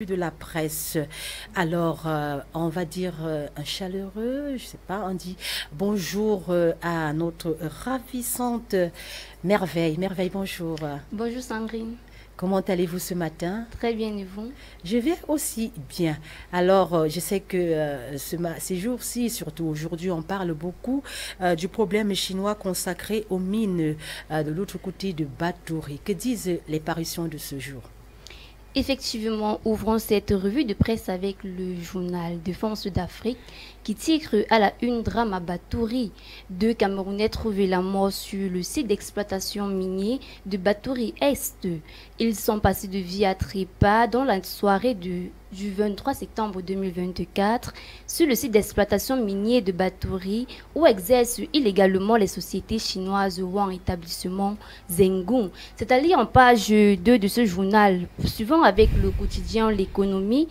De la presse. Alors, on va dire un chaleureux, je sais pas, on dit bonjour à notre ravissante Merveille. Merveille, bonjour. Bonjour Sandrine. Comment allez-vous ce matin? Très bien, et vous? Je vais aussi bien. Alors, je sais que ces jours-ci, surtout aujourd'hui, on parle beaucoup du problème chinois consacré aux mines de l'autre côté de Batouri. Que disent les parutions de ce jour? Effectivement, ouvrons cette revue de presse avec le journal Défense d'Afrique qui titre à la une drame à Batouri. Deux Camerounais trouvés la mort sur le site d'exploitation minier de Batouri Est. Ils sont passés de vie à trépas dans la soirée du 23 septembre 2024 sur le site d'exploitation minier de Batouri où exercent illégalement les sociétés chinoises Wang Établissement Zhengung. C'est à lire en page 2 de ce journal. Suivant avec le quotidien L'économie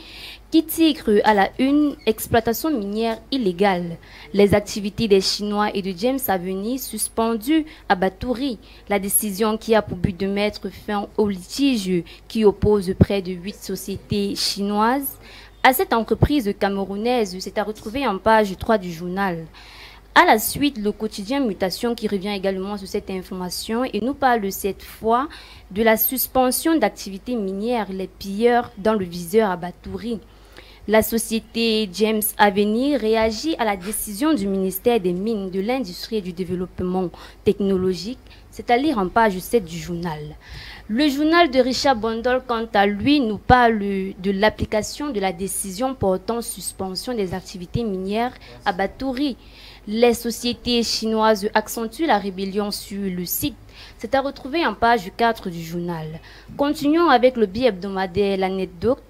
qui titre à la une exploitation minière illégale. Les activités des Chinois et de James Avenir suspendues à Batouri. La décision qui a pour but de mettre fin au litige qui oppose près de 8 sociétés chinoises à cette entreprise camerounaise. C'est à retrouver en page 3 du journal. À la suite, le quotidien Mutation qui revient également sur cette information et nous parle cette fois de la suspension d'activités minières, les pilleurs dans le viseur à Batouri. La société James Avenir réagit à la décision du ministère des Mines, de l'Industrie et du Développement technologique, c'est à lire en page 7 du journal. Le journal de Richard Bondol, quant à lui, nous parle de l'application de la décision portant suspension des activités minières à Batouri. Les sociétés chinoises accentuent la rébellion sur le site. C'est à retrouver en page 4 du journal. Continuons avec le bi-hebdomadaire L'Anecdote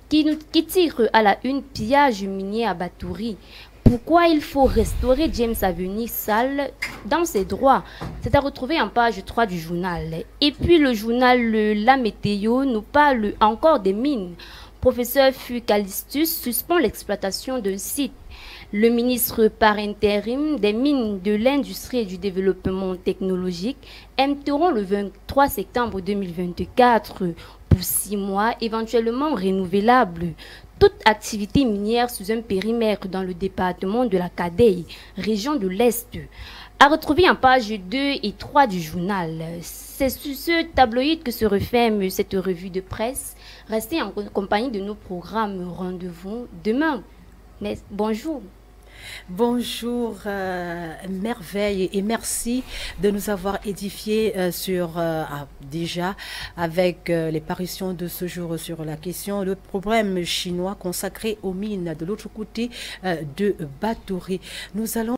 qui tire à la une pillage minier à Batouri. Pourquoi il faut restaurer James Avenir sale dans ses droits? C'est à retrouver en page 3 du journal. Et puis le journal La Météo nous parle encore des mines. Professeur Fucalistus suspend l'exploitation d'un site. Le ministre par intérim des Mines, de l'Industrie et du Développement technologique interrompt le 23 septembre 2024 pour 6 mois, éventuellement renouvelables, toute activité minière sous un périmètre dans le département de la Kadey, région de l'Est. À retrouver en page 2 et 3 du journal. C'est sur ce tabloïd que se referme cette revue de presse. Restez en compagnie de nos programmes. Rendez-vous demain. Mais bonjour. Bonjour Merveille et merci de nous avoir édifié déjà avec les parutions de ce jour sur la question le problème chinois consacré aux mines de l'autre côté de Batouri. Nous allons